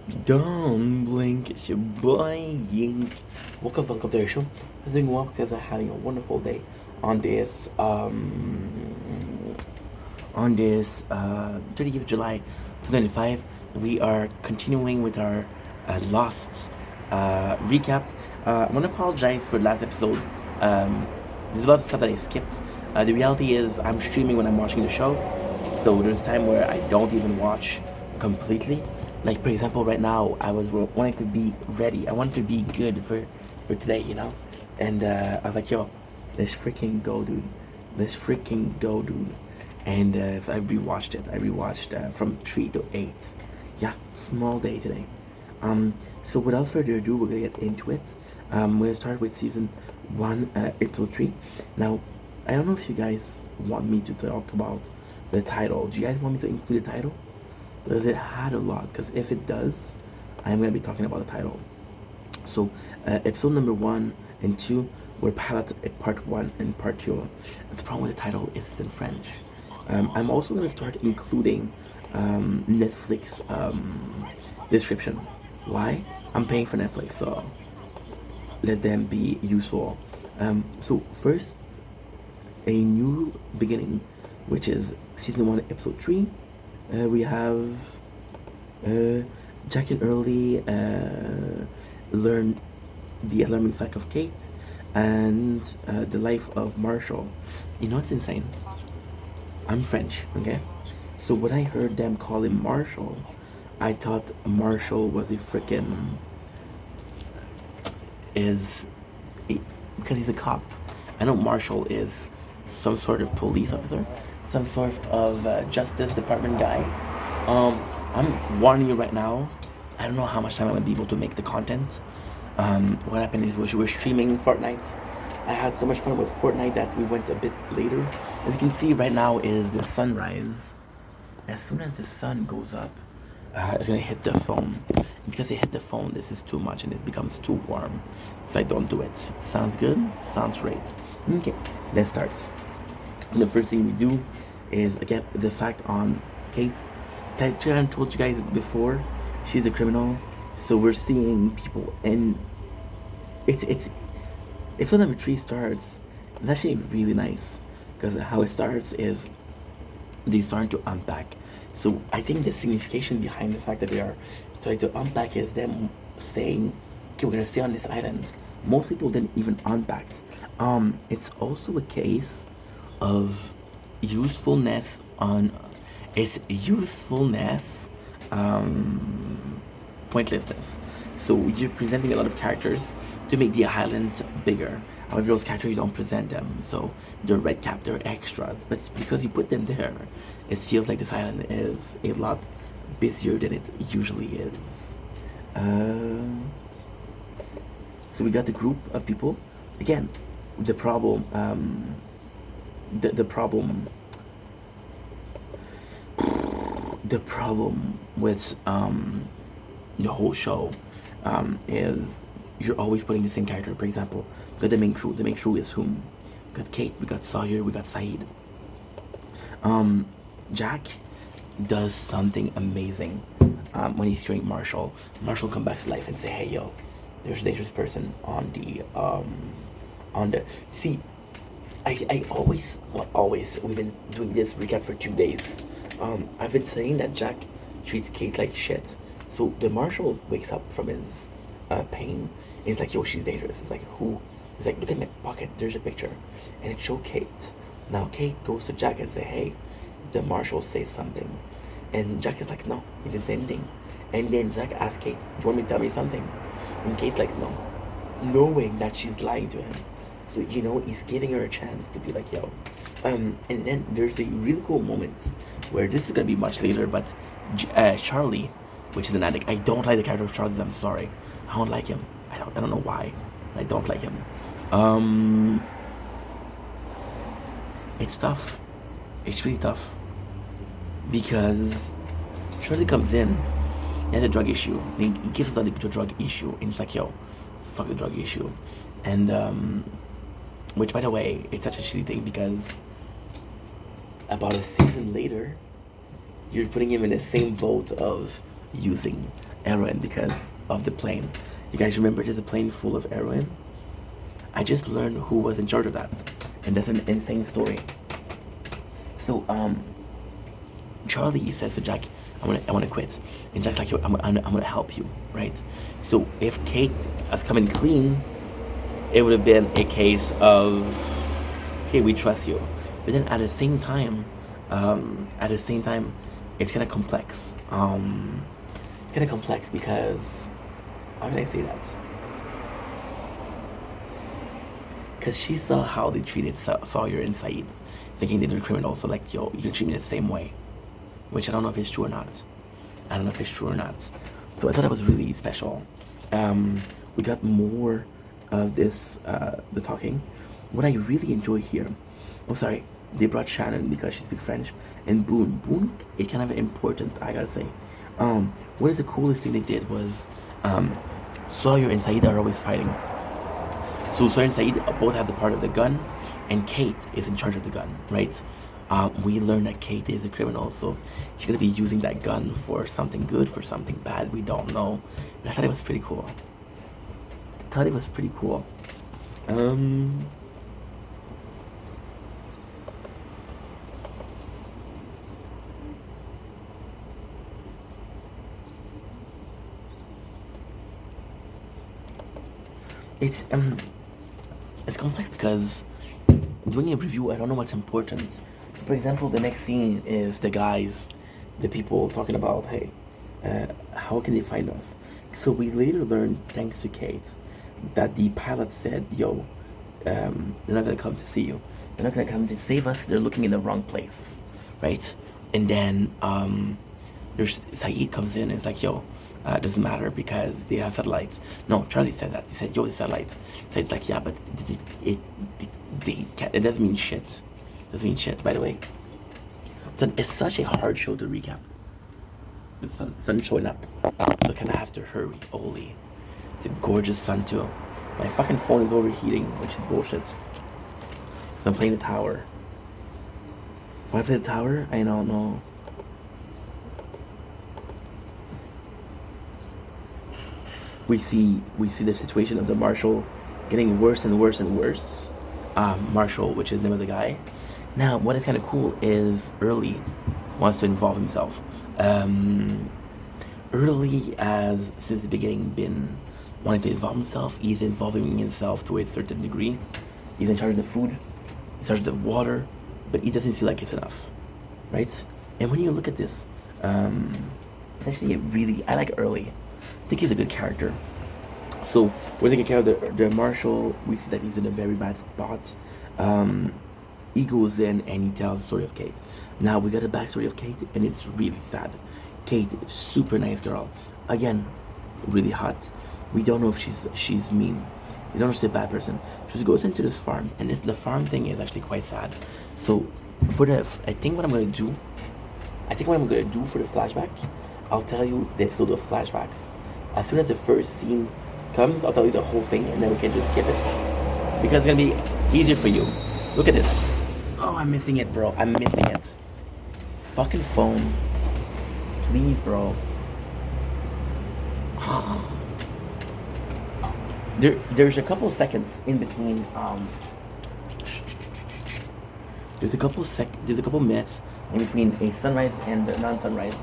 Don't blink, it's your boy Yink. Welcome to the show. I'm doing well because I'm having a wonderful day on this 30th of July 2025. We are continuing with our Lost recap. I want to apologize for the last episode. There's a lot of stuff that I skipped. The reality is I'm streaming when I'm watching the show, so there's time where I don't even watch completely. Like for example, right now I was wanting to be ready. I wanted to be good for today, And I was like, yo, let's freaking go, dude. Let's freaking go, dude. And so I rewatched it. I rewatched from 3 to 8. Yeah, small day today. So without further ado, we're gonna get into it. We're gonna start with season 1, episode 3. Now, I don't know if you guys want me to talk about the title. Do you guys want me to include the title? Does it had a lot? Because if it does, I'm gonna be talking about the title. So, episode number 1 and 2 were pilot part 1 and part 2. The problem with the title is it's in French. I'm also gonna start including Netflix description. Why? I'm paying for Netflix, so let them be useful. So first, a new beginning, which is season 1, episode 3. We have Jack and Early learn the alarming fact of Kate and the life of Marshall. You know what's insane? I'm French, okay? So when I heard them call him Marshall, I thought Marshall was a freaking is because he's a cop. I know Marshall is some sort of police officer, some sort of Justice Department guy. I'm warning you right now. I don't know how much time I'm gonna be able to make the content. What happened is we were streaming Fortnite. I had so much fun with Fortnite that we went a bit later. As you can see right now is the sunrise. As soon as the sun goes up, it's gonna hit the phone. And because it hit the phone, this is too much and it becomes too warm. So I don't do it. Sounds good? Sounds great. Okay, let's start. And the first thing we do is again the fact on Kate. I told you guys before, she's a criminal. So we're seeing people, and it's episode number 3 starts. It's actually really nice because how it starts is they start to unpack. So I think the signification behind the fact that they are starting to unpack is them saying, "Okay, we're gonna stay on this island." Most people didn't even unpack. It's also a case of usefulness on its usefulness, pointlessness. So you're presenting a lot of characters to make the island bigger. However, those characters you don't present them, so they're red cap, they're extras. But because you put them there, it feels like this island is a lot busier than it usually is. So we got the group of people. Again, the problem, the problem, the problem with the whole show is you're always putting the same character. For example, we got the main crew. The main crew is whom? We got Kate, we got Sawyer, we got Saeed. Jack does something amazing when he's hearing Marshall. Marshall come back to life and say, "Hey, yo, there's a dangerous person on the." See, I always, well, always. We've been doing this recap for 2 days. I've been saying that Jack treats Kate like shit. So the Marshall wakes up from his pain. And he's like, "Yo, she's dangerous." It's like, who? He's like, "Look at my pocket. There's a picture," and it showed Kate. Now Kate goes to Jack and say, "Hey, the Marshal says something," and Jack is like, "No, he didn't say anything." And then Jack asks Kate, "Do you want me to tell me something?" And Kate's like, "No," knowing that she's lying to him. So he's giving her a chance to be like, "Yo." And then there's a really cool moment where this is gonna be much later, but Charlie, which is an addict. I don't like the character of Charlie. I'm sorry. I don't like him. I don't know why. I don't like him. It's tough. It's really tough because Charlie comes in. He has a drug issue. And he gives the drug issue, and he's like, "Yo, fuck the drug issue," and which, by the way, it's such a shitty thing because about a season later, you're putting him in the same boat of using heroin because of the plane. You guys remember there's a plane full of heroin? I just learned who was in charge of that, and that's an insane story. So Charlie says to Jack, I wanna quit, and Jack's like, yo, I'm gonna help you, right? So if Kate has come in clean, it would have been a case of, hey, we trust you. But then at the same time, it's kind of complex. Because how can I say that? Because she saw how they treated Sawyer and Saeed, thinking they were criminals. So like, yo, you can treat me the same way, which I don't know if it's true or not. So I thought that was really special. We got more of this, the talking. What I really enjoy here, oh sorry, they brought Shannon because she speaks French, and Boone is kind of important, I gotta say. What is the coolest thing they did was, Sawyer and Saeed are always fighting. So Sawyer and Saeed both have the part of the gun, and Kate is in charge of the gun, right? We learned that Kate is a criminal, so she's gonna be using that gun for something good, for something bad, we don't know. But I thought it was pretty cool. It's complex because doing a review, I don't know what's important. For example, the next scene is the people talking about, hey, how can they find us? So we later learned, thanks to Kate, that the pilot said, yo, they're not gonna come to see you. They're not gonna come to save us. They're looking in the wrong place, right? And then there's Saeed comes in and is like, yo, it doesn't matter because they have satellites. No, Charlie said that. He said, yo, the satellites. Said's like, yeah, but it doesn't mean shit. By the way. It's such a hard show to recap. The sun showing up. So kind of have to hurry. Holy. It's a gorgeous sun too. My fucking phone is overheating, which is bullshit. Because I'm playing the tower. Why I play the tower? I don't know. We see the situation of the Marshal getting worse and worse and worse. Marshall, which is the name of the guy. Now, what is kind of cool is Early wants to involve himself. Early has since the beginning been wanting to involve himself. He's involving himself to a certain degree. He's in charge of the food, in charge of the water, but he doesn't feel like it's enough, right? And when you look at this, it's actually I like Early. I think he's a good character. So we're taking care of the Marshal. We see that he's in a very bad spot. He goes in and he tells the story of Kate. Now we got a backstory of Kate, and it's really sad. Kate, super nice girl. Again, really hot. We don't know if she's mean. We don't know if she's a bad person. She just goes into this farm, and the farm thing is actually quite sad. So I think what I'm gonna do for the flashback, I'll tell you the episode of flashbacks. As soon as the first scene comes, I'll tell you the whole thing, and then we can just skip it. Because it's gonna be easier for you. Look at this. Oh, I'm missing it, bro. I'm missing it. Fucking phone. Please, bro. There's a couple seconds in between. There's a couple minutes in between a sunrise and a non-sunrise.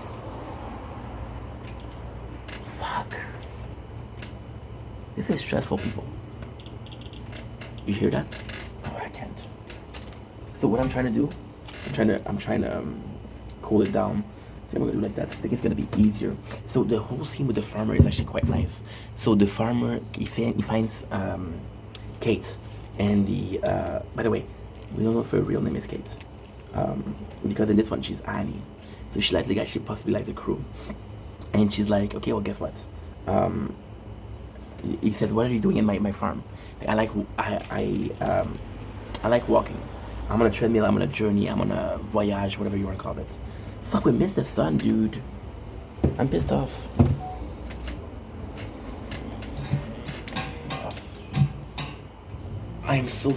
Fuck. This is stressful, people. You hear that? Oh, I can't. So what I'm trying to do, I'm trying to cool it down. So I'm gonna do like that. I think it's gonna be easier. So the whole scene with the farmer is actually quite nice. So the farmer he finds Kate, and by the way, we don't know if her real name is Kate, because in this one she's Annie. So she likes the guy. She possibly likes the crew, and she's like, okay, well, guess what? He said, what are you doing in my farm? I like walking. I'm on a treadmill, I'm on a journey, I'm on a voyage, whatever you want to call it. Fuck, we missed the sun, dude. I'm pissed off. I'm so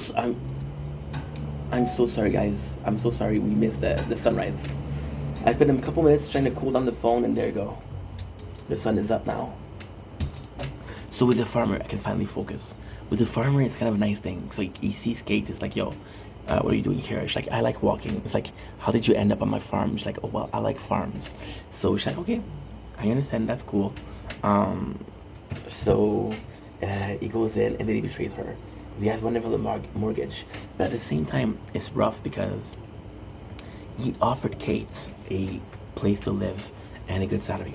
sorry, guys. I'm so sorry we missed the sunrise. I spent a couple minutes trying to cool down the phone, and there you go. The sun is up now. So with the farmer, I can finally focus. With the farmer, it's kind of a nice thing. So he sees Kate. It's like, yo, what are you doing here? She's like, I like walking. It's like, how did you end up on my farm? She's like, oh well, I like farms. So she's like, okay, I understand. That's cool. Um, so he goes in and then he betrays her. He has one level of mortgage, but at the same time, it's rough because he offered Kate a place to live and a good salary.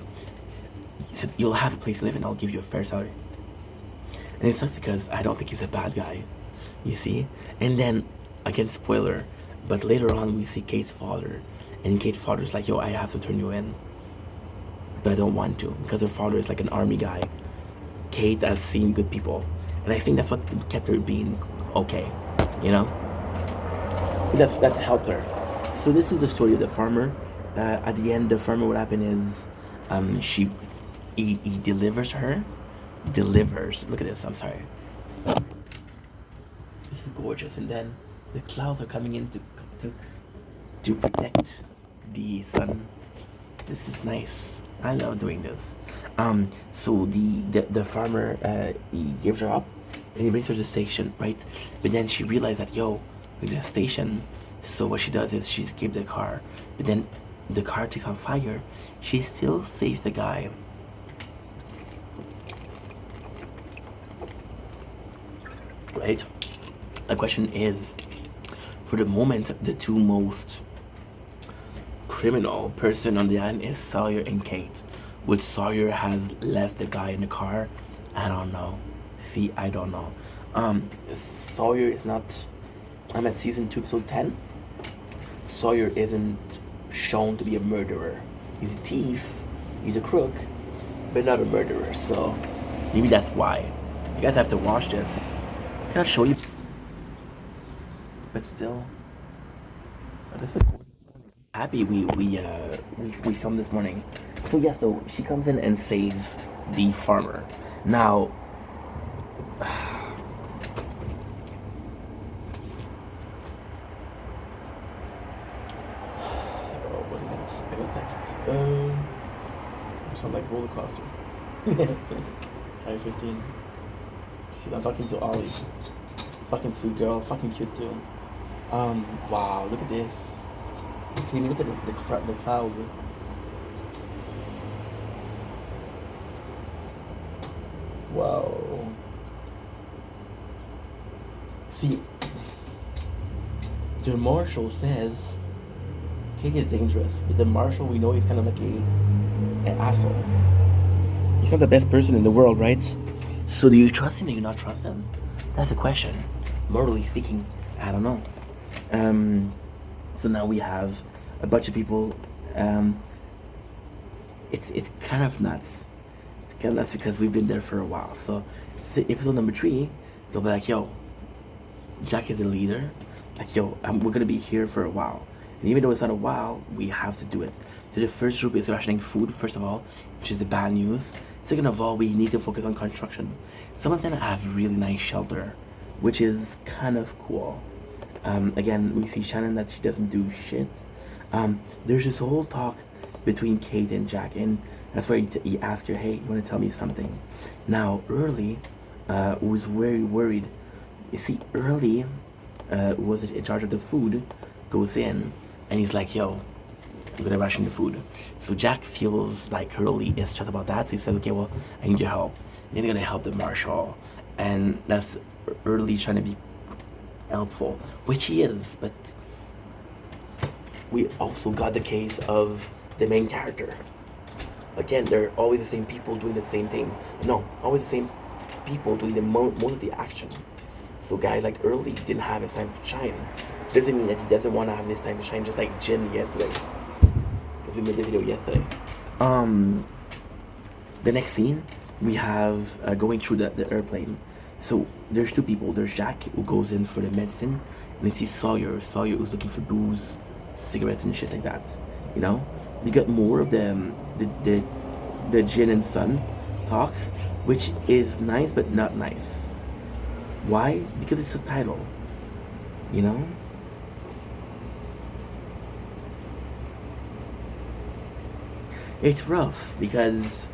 He said, you'll have a place to live and I'll give you a fair salary. And it sucks because I don't think he's a bad guy, you see? And then, again, spoiler, but later on we see Kate's father. And Kate's father's like, yo, I have to turn you in. But I don't want to because her father is like an army guy. Kate has seen good people. And I think that's what kept her being okay, you know? That's helped her. So this is the story of the farmer. At the end, the farmer, what happened is he delivers her. Delivers. Look at this, I'm sorry. This is gorgeous. And then the clouds are coming in to protect the sun. This is nice. I love doing this. So the farmer he gives her up and he brings her to the station, right? But then she realized that yo, we're at the station. So what she does is she escapes the car. But then the car takes on fire. She still saves the guy. Right? The question is, for the moment, the two most criminal person on the island is Sawyer and Kate. Would Sawyer have left the guy in the car? I don't know. See, I don't know. Sawyer is not. I'm at season 2, episode 10. Sawyer isn't shown to be a murderer. He's a thief. He's a crook, but not a murderer. So maybe that's why. You guys have to watch this. I cannot show you, but still, this is cool. Happy we filmed this morning. So yeah, so she comes in and saves the farmer. Now, oh, what is this? I got text. Sound like roller coaster. Hi 15. See, I'm talking to Ollie. Fucking sweet girl, fucking cute too. Wow, look at this. Can you look at the cloud? Wow. See, the marshal says Kate is dangerous, but the marshal we know he's kind of like an asshole. He's not the best person in the world, right? So do you trust him or do you not trust him? That's the question. Morally speaking, I don't know. So now we have a bunch of people. It's kind of nuts. It's kind of nuts because we've been there for a while. So episode number 3, they'll be like, yo, Jack is the leader. Like, yo, we're gonna be here for a while. And even though it's not a while, we have to do it. So the first group is rationing food, first of all, which is the bad news. Second of all, we need to focus on construction. Some of them have really nice shelter, which is kind of cool. Again, we see Shannon that she doesn't do shit. There's this whole talk between Kate and Jack, and that's where he asks her, hey, you want to tell me something? Now, Early was very worried. You see, Early who was in charge of the food, goes in, and he's like, yo, I'm gonna ration the food. So Jack feels like Hurley is stressed about that, so he says, okay, well, I need your help. And he's gonna help the marshal. And that's Early trying to be helpful, which he is, but we also got the case of the main character. Again, they're always the same people doing the same thing. No, always the same people doing the most of the action. So guys like Early didn't have his time to shine. Doesn't mean that he doesn't want to have his time to shine, just like Jin yesterday. Because we made the video yesterday. The next scene, we have going through the airplane. So there's two people. There's Jack, who goes in for the medicine, and he sees Sawyer who's looking for booze, cigarettes and shit like that. You know, we got more of the Jin and Sun talk, which is nice but not nice. Why? Because it's a title. You know. It's rough because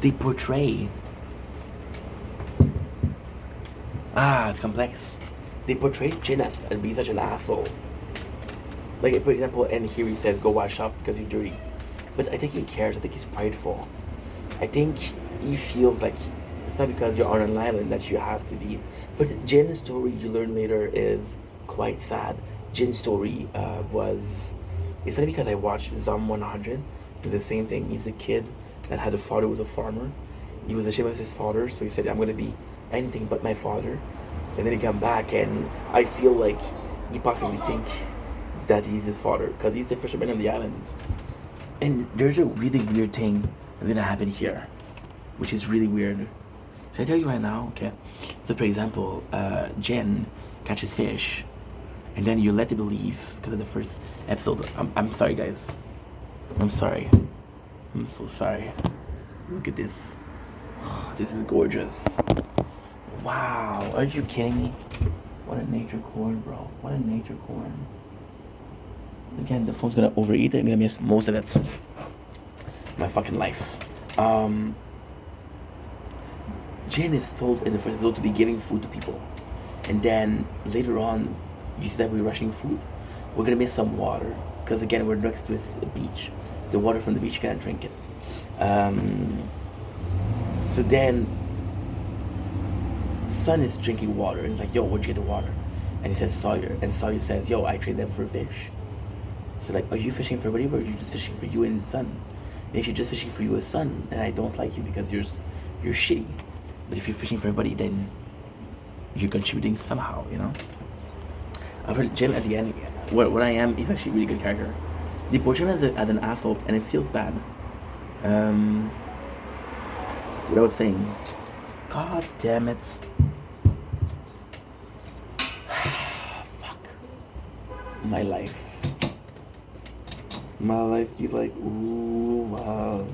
they portray. It's complex. They portray Jin as being such an asshole. Like, for example, and here he says, go wash up because you're dirty. But I think he cares. I think he's prideful. I think he feels like it's not because you're on an island that you have to be. But Jin's story, you learn later, is quite sad. Jin's story was... It's funny because I watched Zom 100. Do the same thing. He's a kid that had a father who was a farmer. He was ashamed of his father, so he said, I'm going to be anything but my father. And then he come back, and I feel like he possibly think that he's his father because he's the fisherman of the island. And there's a really weird thing that's gonna happen here, which is really weird. Should I tell you right now? Okay. So for example, Jen catches fish, and then you let it leave because of the first episode. I'm sorry, guys. I'm sorry. I'm so sorry. Look at this. This is gorgeous. Wow. Are you kidding me? What a nature corn, bro. What a nature corn. Again, the phone's gonna overeat it. I'm gonna miss most of it. My fucking life. Jane is told in the first episode to be giving food to people. And then later on, you see that we're rushing food. We're gonna miss some water. Because again, we're next to a beach. The water from the beach, you cannot drink it. So then, Sun is drinking water. And he's like, yo, where'd you get the water? And he says Sawyer. And Sawyer says, yo, I trade them for fish. So like, are you fishing for everybody, or are you just fishing for you and Sun? And if you're just fishing for you and Sun, then I don't like you because you're shitty. But if you're fishing for everybody, then you're contributing somehow, you know? I've heard Jim at the end, what I am, he's actually a really good character. They portray him as an asshole, and it feels bad. What I was saying. God damn it. Fuck. My life. My life be like, ooh, oh.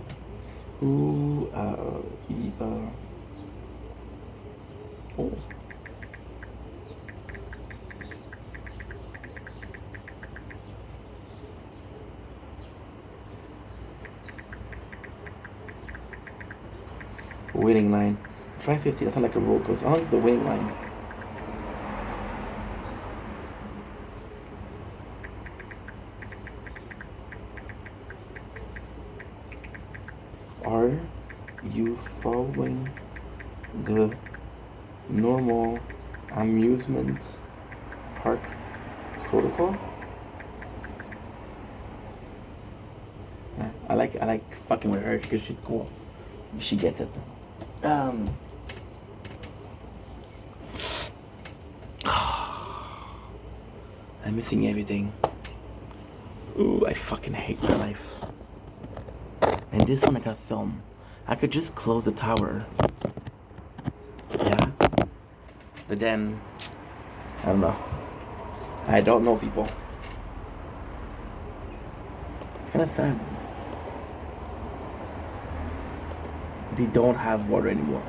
Waiting line. Try 50, that's not like a roll coaster. How long is the waiting line? Are you following the normal amusement park protocol? Yeah, I like fucking with her because she's cool. She gets it. I'm missing everything. Ooh, I fucking hate my life. And this one I gotta film. I could just close the tower. Yeah. But then, I don't know. I don't know people. It's kind of sad. They don't have water anymore.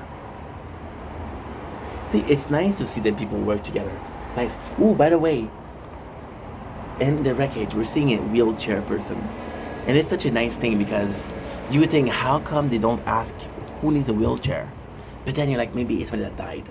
See, it's nice to see that people work together. It's nice. Ooh, by the way, in the wreckage, we're seeing a wheelchair person. And it's such a nice thing because you would think, how come they don't ask who needs a wheelchair? But then you're like, maybe it's somebody that died.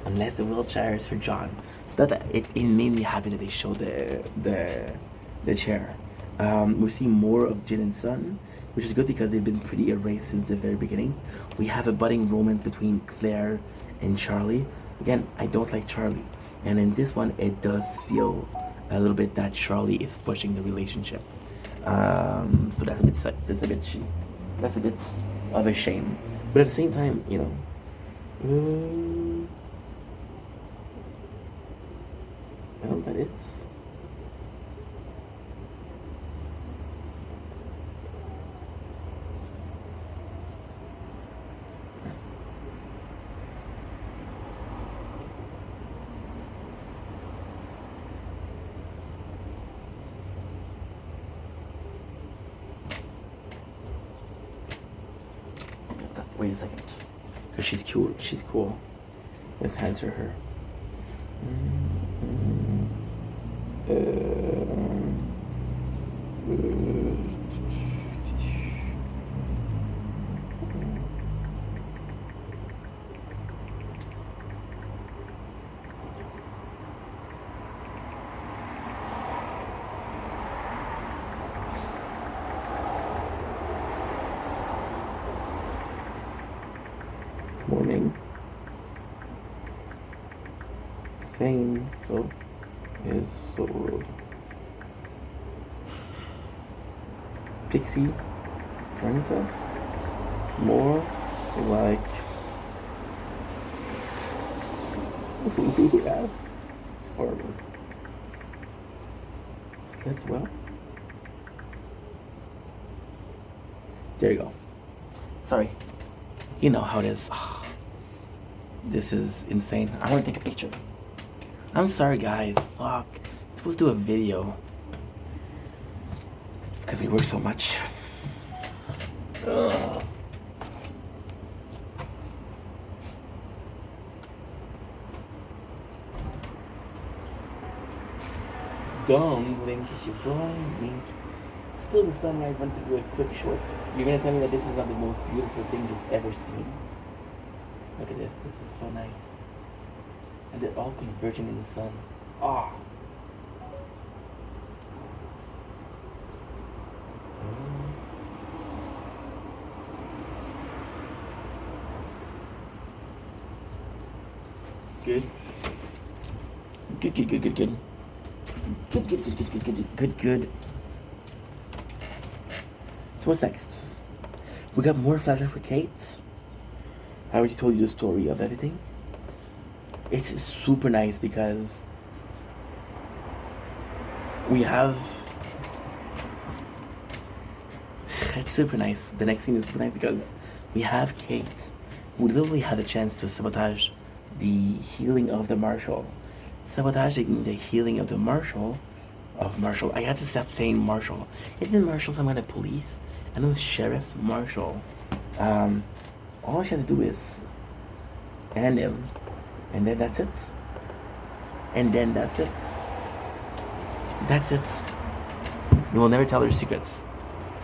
Unless the wheelchair is for John. So that it made me happy that they showed the chair. We see more of Jin and Sun, which is good because they've been pretty erased since the very beginning. We have a budding romance between Claire and Charlie. Again, I don't like Charlie. And in this one, it does feel a little bit that Charlie is pushing the relationship. So that's a bit that's a bit of a shame. But at the same time, you know, I don't know what that is. Wait a second. Because she's cute. She's cool. Let's answer her. Morning. Same. So is sold. Pixie princess. More like F for me. Slept well. There you go. Sorry. You know how it is. This is insane. I want to take a picture. I'm sorry, guys. Fuck. I'm supposed to do a video. Because we work so much. Ugh. Don't blink, you should blink. Still the sunrise. Want to do a quick short. You're gonna tell me that this is not the most beautiful thing you've ever seen. Look at this. This is so nice. And they're all converging in the sun. Ah. Good. Good. Good. So what's next? We got more flashback for Kate. I already told you the story of everything. It's super nice because we have... It's super nice. The next scene is super nice because we have Kate, who literally had a chance to sabotage the healing of the Marshal. Sabotaging the healing of the Marshal. I had to stop saying Marshal. Isn't Marshal some kind of police? I know Sheriff Marshal. All she has to do is end him. And then that's it. That's it. You will never tell her secrets.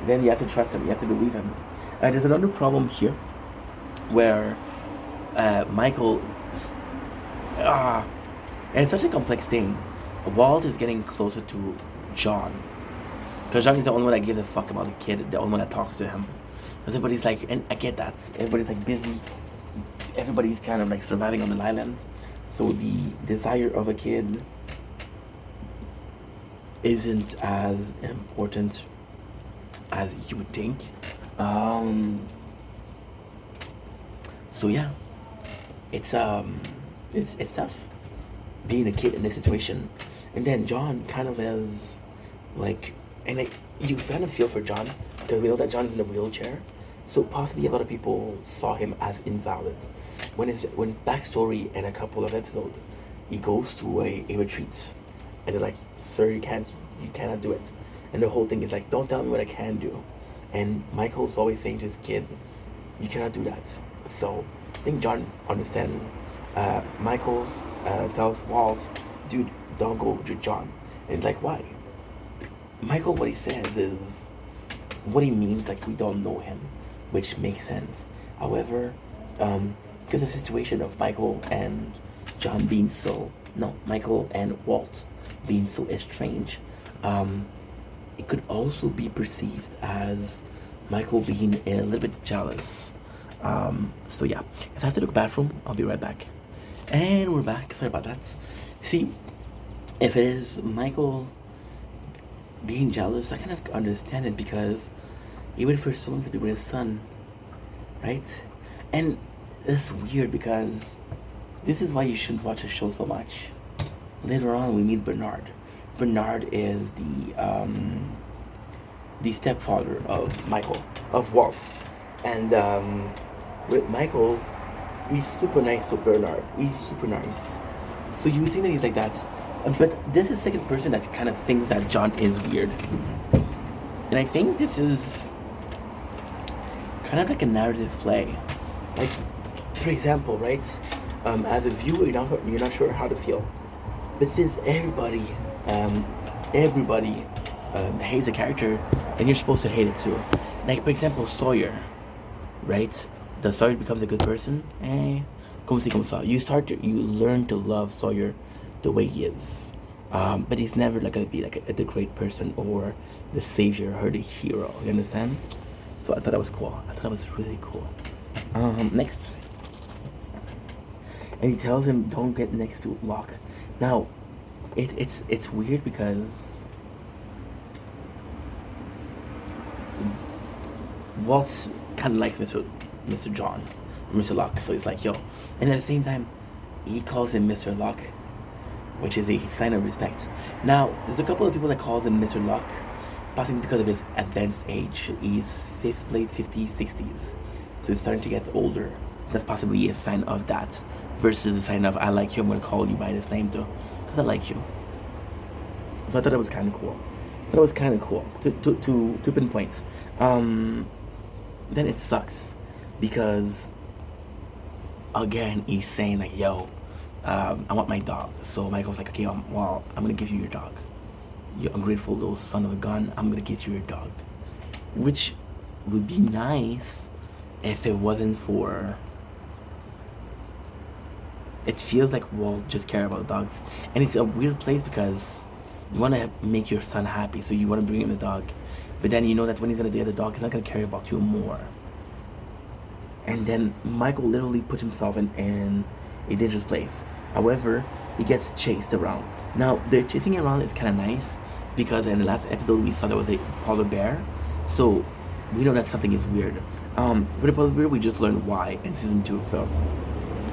Then you have to trust him. You have to believe him. There's another problem here where Michael... and it's such a complex thing. Walt is getting closer to John. Because John is the only one that gives a fuck about the kid. The only one that talks to him. Because everybody's like... And I get that. Everybody's like busy. Everybody's kind of like surviving on an island. So the desire of a kid isn't as important as you would think. So yeah, it's tough being a kid in this situation. And then John kind of has like, and you kind of feel for John because we know that John is in a wheelchair. So possibly a lot of people saw him as invalid. When his backstory in a couple of episodes, he goes to a retreat, and they're like, "Sir, you cannot do it." And the whole thing is like, "Don't tell me what I can do." And Michael's always saying to his kid, "You cannot do that." So I think John understands. Michael tells Walt, "Dude, don't go with John." And it's like, why? Michael, what he says is what he means, like we don't know him, which makes sense. However, because the situation of Michael and John being Michael and Walt being so estranged, it could also be perceived as Michael being a little bit jealous. So yeah, if I have to look bathroom, I'll be right back. And we're back. Sorry about that. See, if it is Michael being jealous, I kind of understand it because he waited for so long to be with his son, right? And it's weird because this is why you shouldn't watch a show so much. Later on, we meet Bernard. Bernard is the stepfather of Walt. And with Michael, he's super nice to Bernard. He's super nice. So you would think that he's like that. But this is the second person that kind of thinks that John is weird. And I think this is kind of like a narrative play. Like, for example, right? As a viewer, you're not sure how to feel. But since everybody hates a character, then you're supposed to hate it too. Like, for example, Sawyer, right? The Sawyer becomes a good person. Como ça. You learn to love Sawyer the way he is. But he's never like gonna be like the great person or the savior or the hero. You understand? So I thought that was cool. I thought that was really cool. Next. and he tells him don't get next to Locke. Now, it's weird because Walt kind of likes Mr. John, Mr. Locke, so he's like, yo. And at the same time, he calls him Mr. Locke, which is a sign of respect. Now, there's a couple of people that calls him Mr. Locke, possibly because of his advanced age. He's late 50s, 60s, so he's starting to get older. That's possibly a sign of that, versus a sign of I like you, I'm gonna call you by this name too, because I like you. So I thought it was kind of cool. To pinpoint. Then it sucks because again he's saying like, yo, I want my dog. So Michael's like, okay, I'm gonna give you your dog. You ungrateful little son of a gun. I'm gonna get you your dog, which would be nice if it wasn't for. It feels like Walt just care about dogs, and it's a weird place because you want to make your son happy, so you want to bring him the dog, but then you know that when he's gonna get the dog, he's not gonna care about you more. And then Michael literally put himself in a dangerous place. However, he gets chased around. Now, the chasing around is kind of nice because in the last episode we saw there was a polar bear, so we know that something is weird. For the polar bear, we just learned why in season 2, so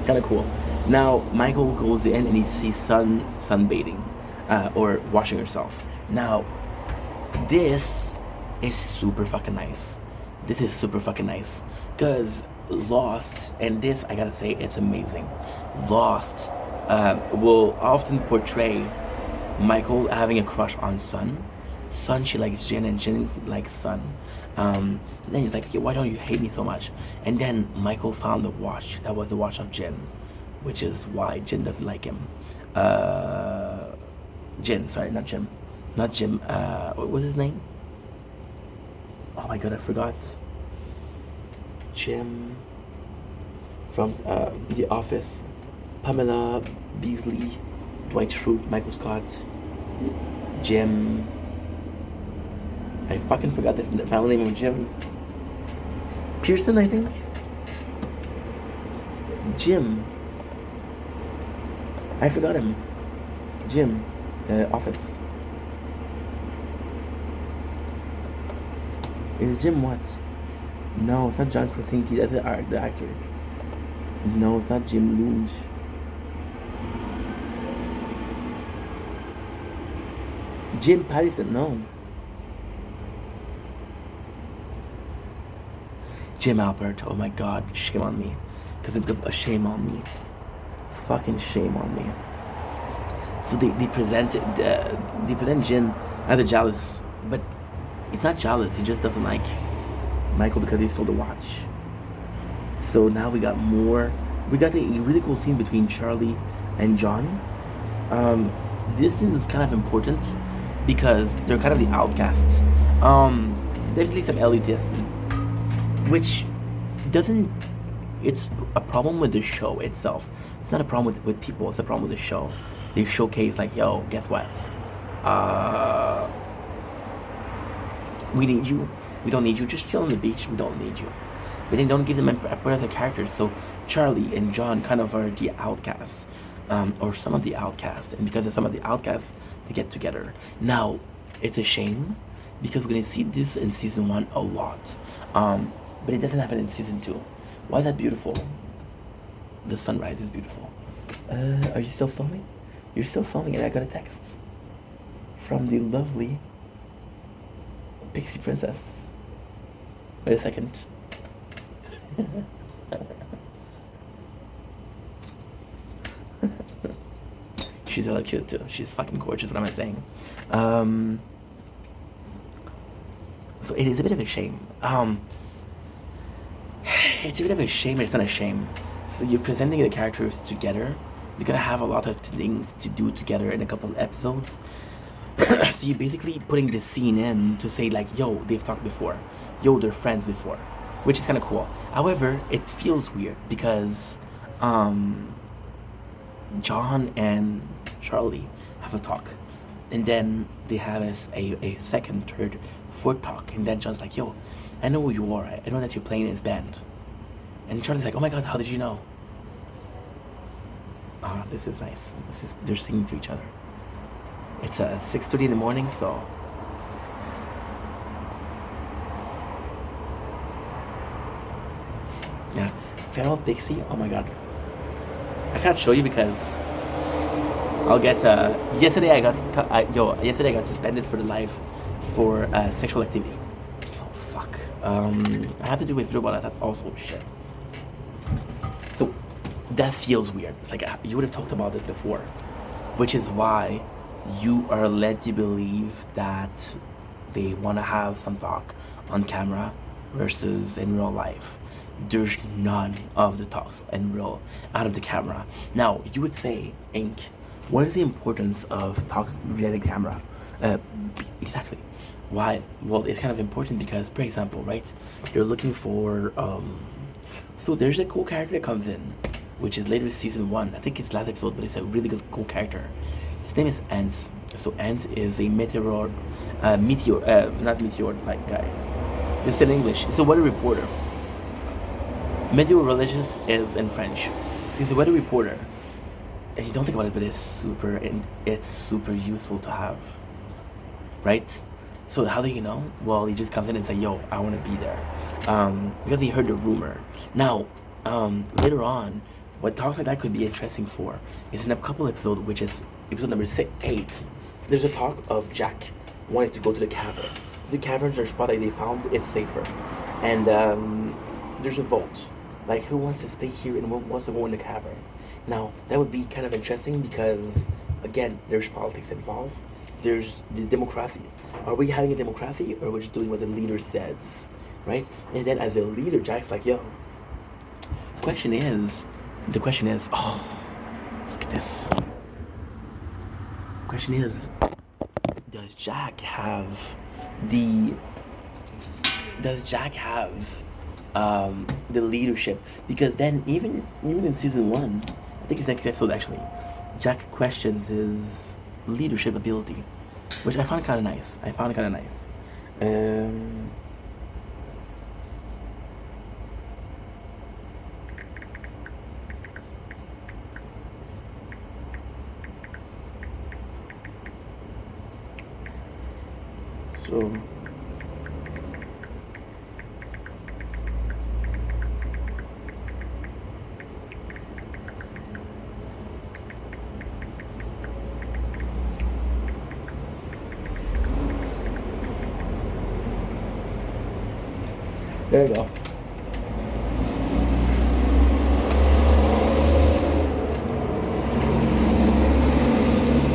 kind of cool. Now Michael goes in and he sees sunbathing, or washing herself. Now, this is super fucking nice. This is super fucking nice because Lost, and this I gotta say it's amazing. Lost will often portray Michael having a crush on Sun. Sun, she likes Jin, and Jin likes Sun. Then he's like, okay, why don't you hate me so much? And then Michael found the watch. That was the watch of Jin, which is why Jin doesn't like him. Jin, sorry, not Jim. Not Jim. What was his name? Oh my god, I forgot. Jim from The Office. Pamela Beasley, Dwight Schrute, Michael Scott, Jim. I fucking forgot the family name of Jim. Pearson, I think. Jim. I forgot him. Jim. Office. Is Jim what? No, it's not John Krasinski. That's the actor. No, it's not Jim Lunge. Jim Pattison, no. Jim Albert, oh my god, shame on me. Because it's a shame on me. Fucking shame on me. So they present Jin as a jealous, but he's not jealous, he just doesn't like Michael because he stole the watch. So now we got a really cool scene between Charlie and John. This is kind of important because they're kind of the outcasts. Definitely some elitists, which doesn't. It's a problem with the show itself. It's not a problem with people. It's a problem with the show. They showcase like, yo, guess what? We need you. We don't need you. Just chill on the beach. We don't need you. But they don't give them other characters. So Charlie and John kind of are the outcasts, or some of the outcasts. And because of some of the outcasts, they get together. Now, it's a shame because we're gonna see this in season 1 a lot, but it doesn't happen in season 2. Why is that beautiful? The sunrise is beautiful. Are you still filming? You're still filming, and I got a text from the lovely Pixie Princess. Wait a second. She's hella cute too. She's fucking gorgeous. What am I saying? So it is a bit of a shame. It's a bit of a shame, but it's not a shame. So you're presenting the characters together. You're gonna have a lot of things to do together in a couple of episodes. So you're basically putting this scene in to say like, yo, they've talked before. Yo, they're friends before. Which is kind of cool. However, it feels weird because John and Charlie have a talk. And then they have a second, third, fourth talk. And then John's like, yo, I know who you are. I know that you're playing in this band. And Charlie's like, oh my god, how did you know? This is nice. They're singing to each other. It's 6:30 in the morning, so yeah. Feral Pixie. Oh my god. I can't show you because I'll get. Yesterday I got. Yesterday I got suspended for the life for sexual activity. So fuck. I have to do a video about that also. Shit. So that feels weird. It's like you would have talked about this before, which is why you are led to believe that they want to have some talk on camera versus in real life. There's none of the talks in real out of the camera. Now you would say, Ink, what is the importance of talk related camera? Exactly. Why? Well, it's kind of important because, for example, right, you're looking for so there's a cool character that comes in, which is later season 1. I think it's last episode, but it's a really good cool character. His name is Ants. So Ants is a not meteor like guy. It's in English. It's a weather reporter. Meteorologist is in French. So he's a weather reporter, and you don't think about it, but it's super useful to have, right? So how do you know? Well, he just comes in and say, "Yo, I want to be there," because he heard the rumor. Now, later on, what talks like that could be interesting for is in a couple episodes, which is episode number 8. There's a talk of Jack wanting to go to the cavern. The caverns are a spot that they found it's safer, and there's a vote. Like, who wants to stay here and who wants to go in the cavern? Now, that would be kind of interesting because, again, there's politics involved. There's the democracy. Are we having a democracy or are we just doing what the leader says? Right? And then as a leader, Jack's like, yo, the question is, oh, look at this. Question is, does Jack have the leadership? Because then even in season 1, I think it's next episode actually, Jack questions his leadership ability, which I found kind of nice. So there you go.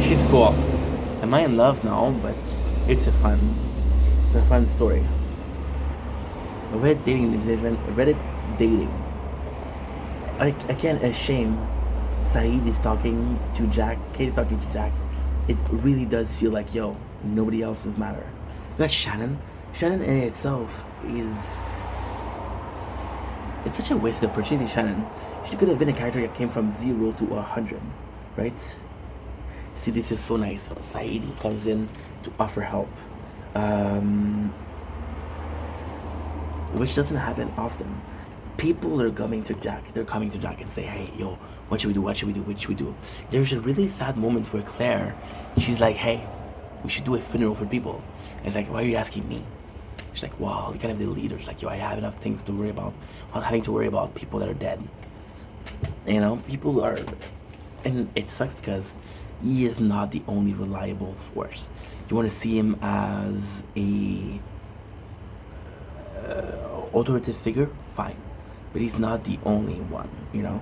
She's cool. Am I in love now? But it's a fun story. Reddit dating. Again, a shame. Saeed is talking to Jack. Kate is talking to Jack. It really does feel like, yo, nobody else's matter. That's Shannon. Shannon in itself is. It's such a wasted opportunity, Shannon. She could have been a character that came from 0 to 100, right? See, this is so nice. Saeed comes in to offer help, which doesn't happen often. People are coming to Jack. They're coming to Jack and say, "Hey, yo, what should we do? What should we do? What should we do?" There's a really sad moment where Claire, she's like, "Hey, we should do a funeral for people." And it's like, "Why are you asking me?" She's like, "Well, you're kind of the leader." She's like, "Yo, I have enough things to worry about. I'm not having to worry about people that are dead." You know, people are, and it sucks because he is not the only reliable force. You want to see him as a authoritative figure, fine, but he's not the only one. You know.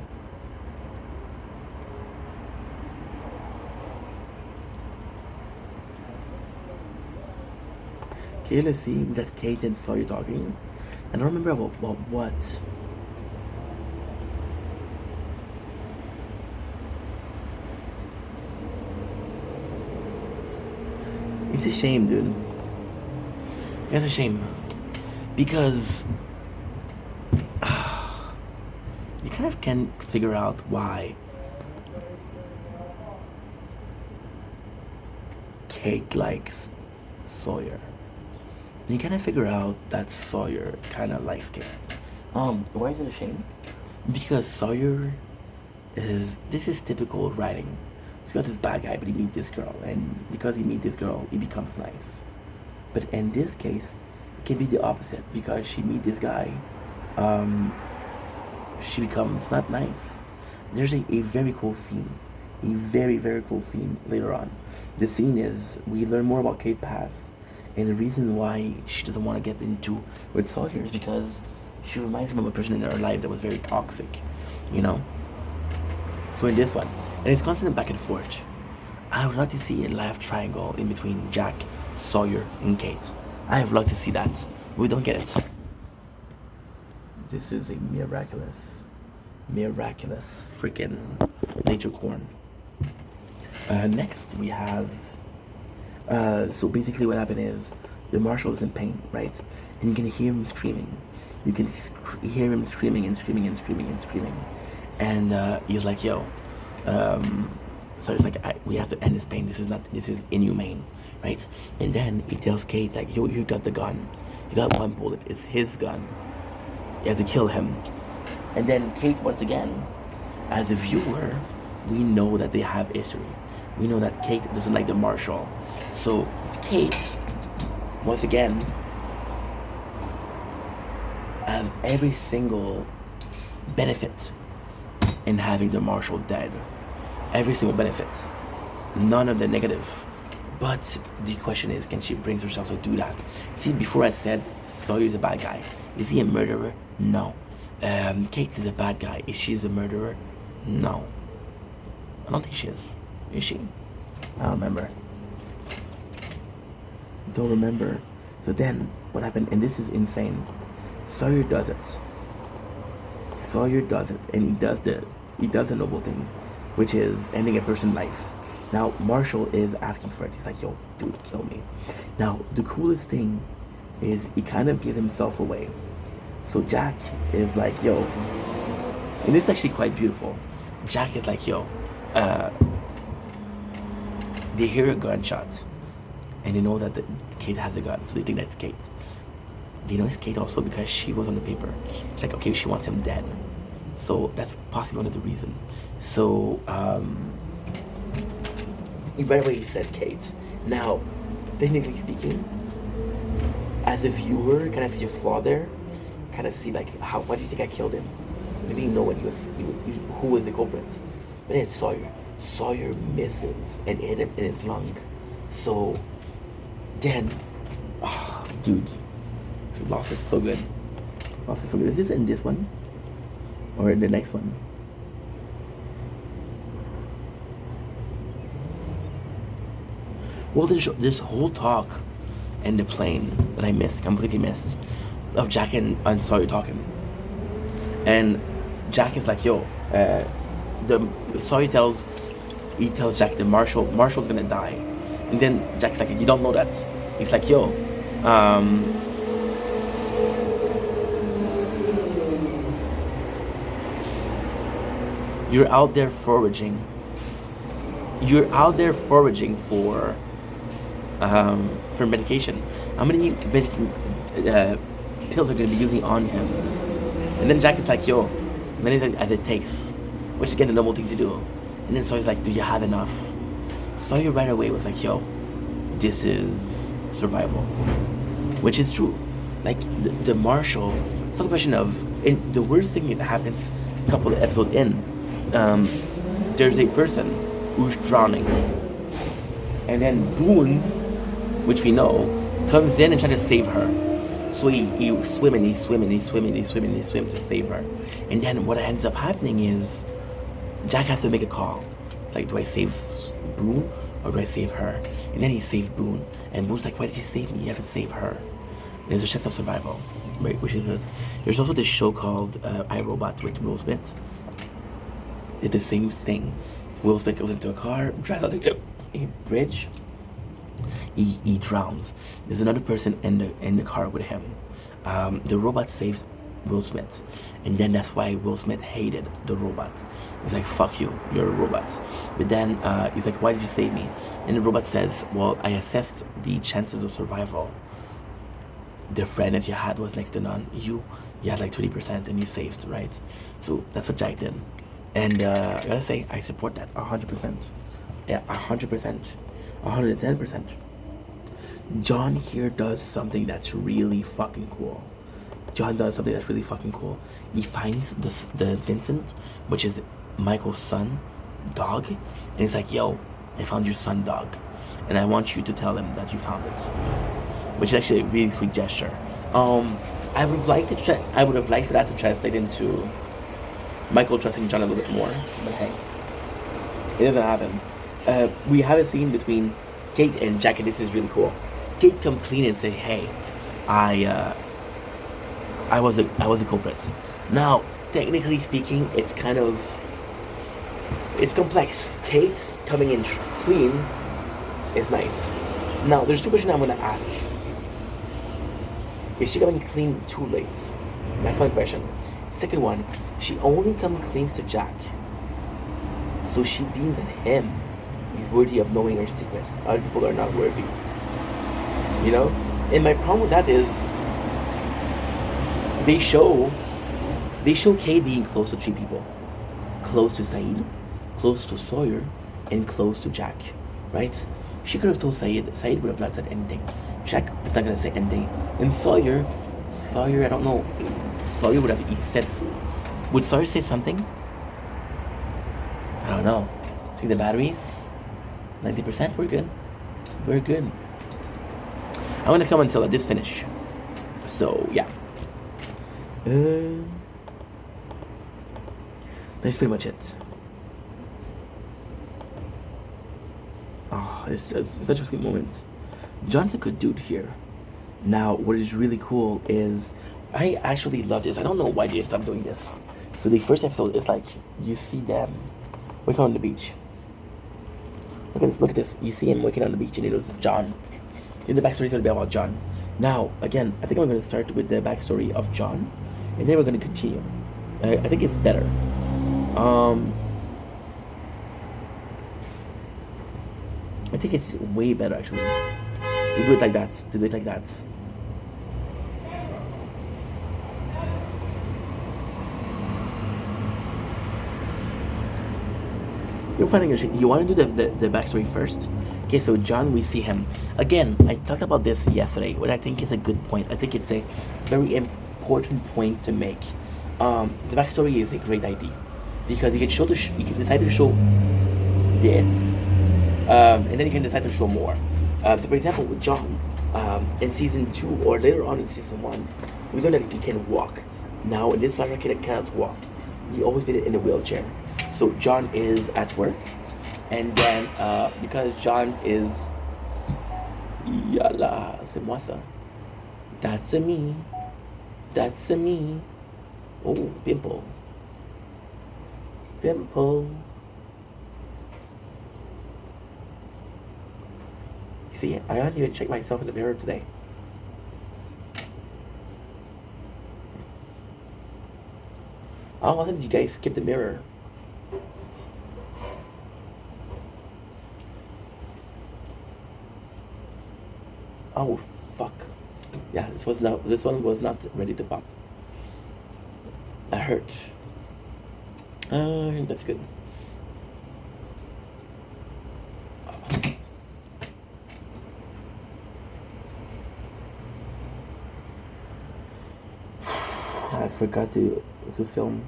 Okay, let's see. We got Kate and Sawyer talking. I don't remember about what. It's a shame, dude. It's a shame. Because you kind of can figure out why Kate likes Sawyer. And you kind of figure out that Sawyer kind of likes Kate. Why is it a shame? Because Sawyer is this is typical writing. He's got this bad guy, but he meets this girl, and because he meets this girl, he becomes nice. But in this case, it can be the opposite because she meets this guy, um, she becomes not nice. There's a very cool scene, a very cool scene later on. The scene is we learn more about Kate Pass, and the reason why she doesn't want to get into with Sawyer is because she reminds him of a person in her life that was very toxic, you know. So in this one, and it's constant back and forth. I would like to see a live triangle in between Jack, Sawyer, and Kate. I would like to see that. We don't get it. This is a miraculous freaking nature corn. Next we have. So basically, what happened is the marshal is in pain, right? And you can hear him screaming. You can hear him screaming and screaming and screaming and screaming. And he's like, "Yo." So it's like, we have to end this pain. This is inhumane, right? And then he tells Kate, like, "Yo, you got the gun. You got one bullet. It's his gun. You have to kill him." And then Kate, once again, as a viewer, we know that they have history. We know that Kate doesn't like the marshal. So Kate, once again, has every single benefit in having the marshal dead. Every single benefit. None of the negative. But the question is, can she bring herself to do that? See, before I said Sawyer's a bad guy. Is he a murderer? No. Kate is a bad guy. Is she a murderer? No. I don't think she is. Is she? I don't remember. Don't remember. So then, what happened? And this is insane. Sawyer does it. Sawyer does it, and he does a noble thing, which is ending a person's life. Now Marshall is asking for it. He's like, "Yo, dude, kill me." Now the coolest thing is he kind of gave himself away. So Jack is like, "Yo," and it's actually quite beautiful. Jack is like, "Yo," they hear a gunshot, and they know that Kate has the gun, so they think that's Kate. They know it's Kate also because she was on the paper. It's like, okay, she wants him dead. So that's possibly another reason. So, right away he said Kate. Now, technically speaking, as a viewer, kind of see a flaw there. Kind of see like, why do you think I killed him? Maybe you know when who was the culprit. But then Sawyer. Sawyer misses and hit him in his lung. So, then, dude. Lost is so good. Lost is so good. Is this in this one? Or in the next one? Well, there's this whole talk in the plane that I missed, completely missed, of Jack and Sawyer talking. And Jack is like, "Yo," Sawyer tells Jack the Marshall's gonna die. And then Jack's like, "You don't know that." He's like, "Yo, you're out there foraging. You're out there foraging for medication. How many pills are going to be using on him?" And then Jack is like, "Yo, many as it takes," which is again a normal thing to do. And then Sawyer's like, "Do you have enough?" Sawyer right away was like, "Yo, this is survival," which is true. Like the marshal. It's not a question of. And the worst thing that happens a couple of episodes in. There's a person who's drowning, and then Boone, which we know, comes in and tries to save her. So he swimming to save her. And then what ends up happening is Jack has to make a call. It's like, do I save Boone or do I save her? And then he saved Boone, and Boone's like, "Why did you save me? You have to save her." There's a chance of survival, right? Which is it. There's also this show called I, Robot with Will Smith. Did the same thing. Will Smith goes into a car, drives out a bridge. He drowns. There's another person in the car with him. The robot saves Will Smith, and then that's why Will Smith hated the robot. He's like, "Fuck you, you're a robot." But then he's like, "Why did you save me?" And the robot says, "Well, I assessed the chances of survival. The friend that you had was next to none. You had like 20%, and you saved, right?" So that's what Jack did. And I gotta say, I support that 100%. Yeah, 100%. 110%. John here does something that's really fucking cool. John does something that's really fucking cool. He finds the Vincent, which is Michael's son, dog, and he's like, "Yo, I found your son, dog, and I want you to tell him that you found it," which is actually a really sweet gesture. I would have liked I would have liked for that to translate into Michael trusting John a little bit more, but hey, it doesn't happen. We have a scene between Kate and Jack, and this is really cool. Kate come clean and say, "Hey, I was the culprit." Now, technically speaking, it's complex. Kate coming in clean is nice. Now, there's two questions I'm gonna ask. Is she coming clean too late? That's one question. Second one, she only comes clean to Jack, so she deems that him is worthy of knowing her secrets. Other people are not worthy. You know? And my problem with that is they show Kate being close to three people. Close to Saeed, close to Sawyer, and close to Jack. Right? She could have told Saeed. Saeed would have not said anything. Jack is not gonna say anything. And Sawyer, I don't know. Sawyer would would Sawyer say something? I don't know. Check the batteries. 90%, we're good. We're good. I'm gonna film until this finish. So yeah. That's pretty much it. Oh, it's such a sweet moment. John's a good dude here. Now, what is really cool is I actually love this. I don't know why they stopped doing this. So the first episode is like you see them working on the beach. Look at this. You see him working on the beach, and it was John. And the backstory is going to be about John. Now, again, I think I'm going to start with the backstory of John, and then we're going to continue. I think it's better. I think it's way better actually to do it like that. You're finding you want to do the backstory first? Okay, so John, we see him. Again, I talked about this yesterday, what I think is a good point. I think it's a very important point to make. The backstory is a great idea. Because you can decide to show this, and then you can decide to show more. So for example, with John, in season 2 or later on in season 1, we know that he can walk. Now in this flashback, he cannot walk. He always been in a wheelchair. So John is at work, and then because John is, yalla, c'est moi ça. That's a me. Oh, pimple. See, I didn't even check myself in the mirror today. Oh, why did you guys skip the mirror? Oh fuck! Yeah, this one was not ready to pop. That hurt. That's good. I forgot to film.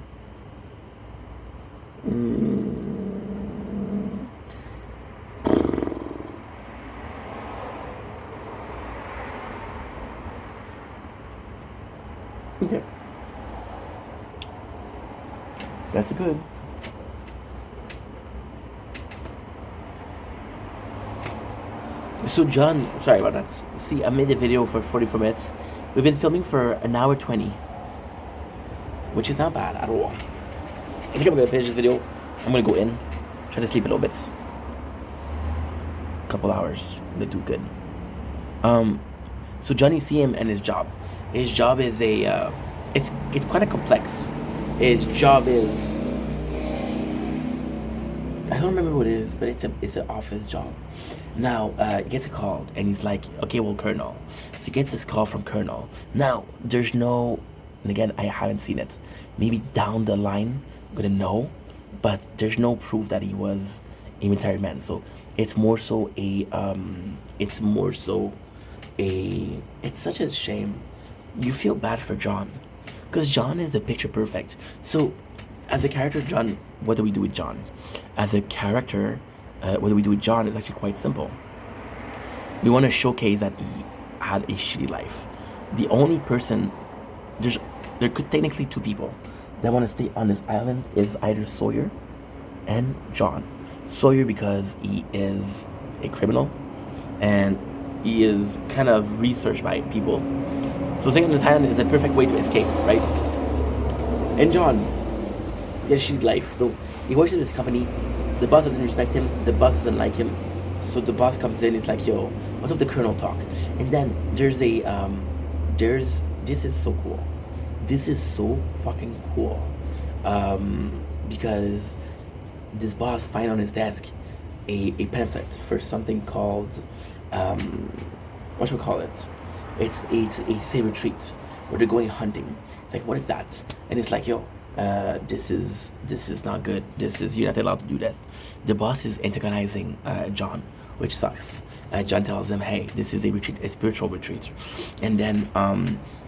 Okay. That's good. So John, sorry about that. See, I made a video for 44 minutes. We've been filming for an hour 20, which is not bad at all. I think I'm gonna finish this video. I'm gonna go in, try to sleep a little bit. Couple hours, I'm gonna do good. So Johnny see him and his job. His job is it's kind of complex. His job is, I don't remember what it is, but it's an office job. Now, he gets a call, and he's like, okay, well, Colonel. So he gets this call from Colonel. Now, there's no, and again, I haven't seen it. Maybe down the line, I'm gonna know. but there's no proof that he was a retired man. So it's more so a it's more so a it's such a shame. You feel bad for John because John is the picture perfect. So as a character, John, what do we do with John? As a character, what do we do with John is actually quite simple. We want to showcase that he had a shitty life. The only person there's there could technically two people that want to stay on this island is either Sawyer and John. Sawyer because he is a criminal and he is kind of researched by people. So staying on this island is a perfect way to escape, right? And John, he has a shitty life. So he works at this company. The boss doesn't respect him. The boss doesn't like him. So the boss comes in. It's like, yo, what's up the colonel talk? And then there's a this is so cool. This is so fucking cool. Because this boss find on his desk a pamphlet for something called what should we call it? It's a saber retreat where they're going hunting. It's like, what is that? And it's like, yo, this is not good. You're not allowed to do that. The boss is antagonizing John, which sucks. John tells him, hey, this is a retreat, a spiritual retreat. And then he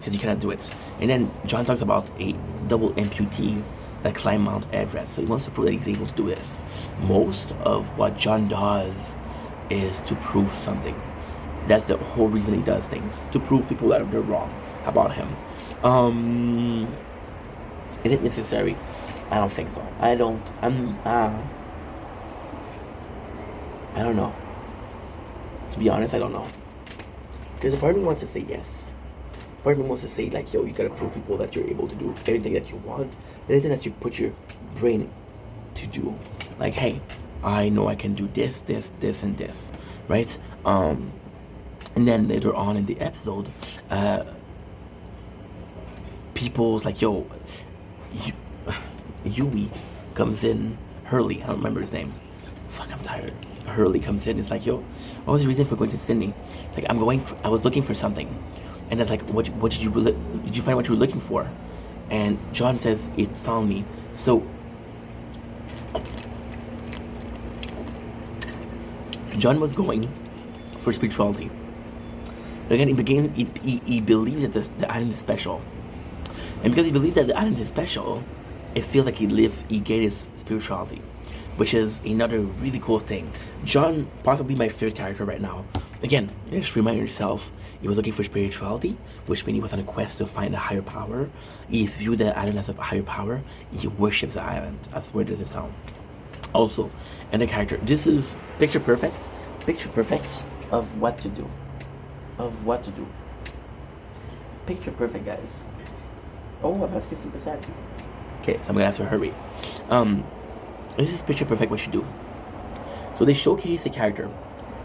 said you cannot do it. And then John talks about a double amputee that climbed Mount Everest. So he wants to prove that he's able to do this. Most of what John does is to prove something. That's the whole reason he does things, to prove people that they're wrong about him. Is it necessary? I don't think so. I don't know. To be honest, I don't know. Because a part of me wants to say yes. Part of me wants to say like, yo, you gotta prove people that you're able to do everything that you want, anything that you put your brain to do. Like, hey, I know I can do this, and this, right? And then later on in the episode, people's like, yo, Yui comes in. Hurley, I don't remember his name. Fuck, I'm tired. Hurley comes in. It's like, yo, what was the reason for going to Sydney? Like, I was looking for something, and it's like, what did you find what you were looking for? And John says it found me. So John was going for spirituality. Again, he believed that the island is special, and because he believed that the island is special, it feels like he gained his spirituality, which is another really cool thing. John, possibly my favorite character right now. Again, just remind yourself, he was looking for spirituality, which means he was on a quest to find a higher power. He viewed the island as a higher power. He worships the island. That's where does it sound. Also, and the character. This is picture perfect of what to do. Picture perfect, guys. Oh, I'm at 50%. Okay, so I'm gonna have to hurry. This is picture perfect what you do. So they showcase the character,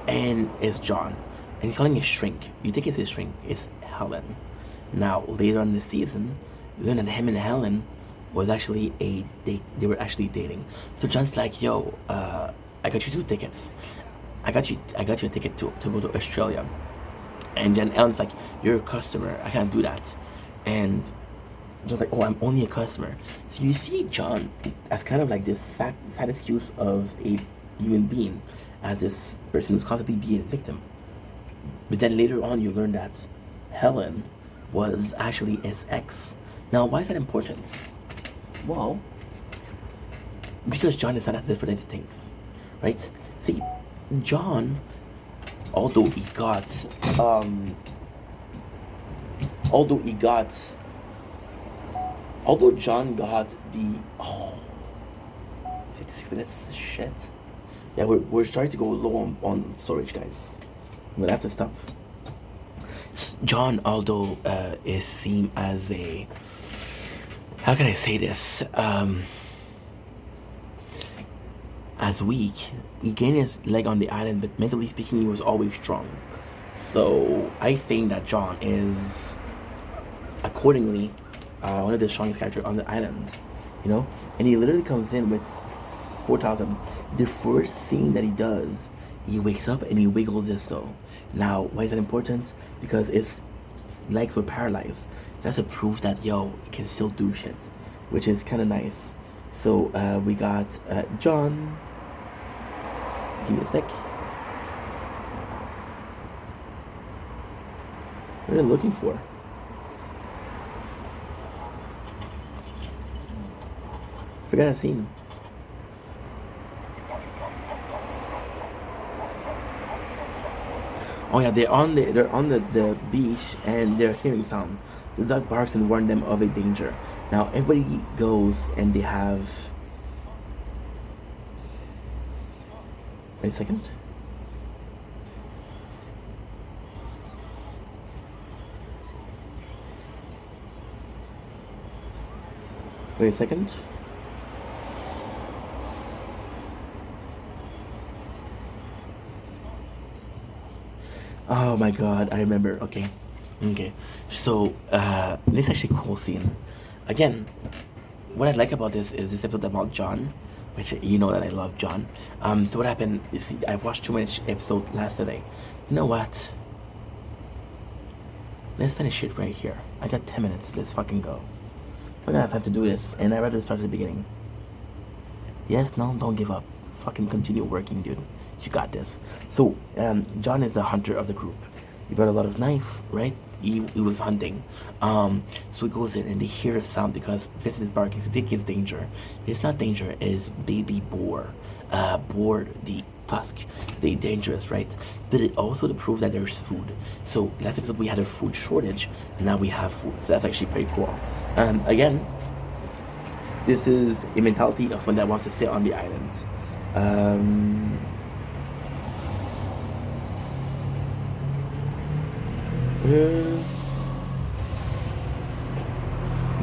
and it's John, and he's calling his shrink. You think it's his shrink? It's Helen. Now later on in the season, you learn that him and Helen was actually a date. They were actually dating. So John's like, yo, I got you 2 tickets. I got you a ticket to go to Australia. And then Ellen's like, you're a customer. I can't do that. And John's like, oh, I'm only a customer. So you see John as kind of like this sad excuse of a human being, as this person who's constantly being a victim. But then later on, you learn that Helen was actually his ex. Now, why is that important? Well, because John is not as different as he thinks, right? See, John, although John got the 56 minutes, shit. Yeah, we're starting to go low on storage, guys. I'm gonna have to stop. John, although is seen as a, how can I say this? As weak, he gained his leg on the island, but mentally speaking, he was always strong. So I think that John is, accordingly, one of the strongest characters on the island, you know. And he literally comes in with 4,000. The first thing that he does, he wakes up and he wiggles his toe. Now, why is that important? Because his legs were paralyzed. That's a proof that, yo, he can still do shit, which is kind of nice. So we got John. Give me a sec. What are they looking for? Forgot I've seen. Oh yeah, they're on the beach and they're hearing sound. The dog barks and warns them of a danger. Now everybody goes and they have. Wait a second. Wait a second. Oh my god, I remember. Okay. Okay. So, this is actually a cool scene. Again, what I like about this episode about John, which you know that I love John. So what happened, you see, I watched too much episode last Saturday. You know what? Let's finish it right here. I got 10 minutes. Let's fucking go. We're gonna have time to do this, and I'd rather start at the beginning. Yes, no, don't give up. Fucking continue working, dude. You got this. So, John is the hunter of the group. He brought a lot of knife, right? He was hunting. So he goes in and they hear a sound because this is barking. So they think it's danger. It's not danger. It's baby boar. Boar, the tusk. They dangerous, right? But it also to prove that there's food. So last episode we had a food shortage. Now we have food. So that's actually pretty cool. Again, this is a mentality of one that wants to stay on the island.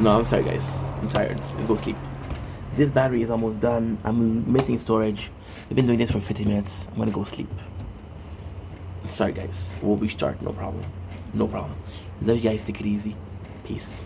No, I'm sorry, guys. I'm tired. Let's go sleep. This battery is almost done. I'm missing storage. We've been doing this for 50 minutes. I'm gonna go sleep. Sorry, guys. We'll restart. No problem. No problem. Love you guys. Take it easy. Peace.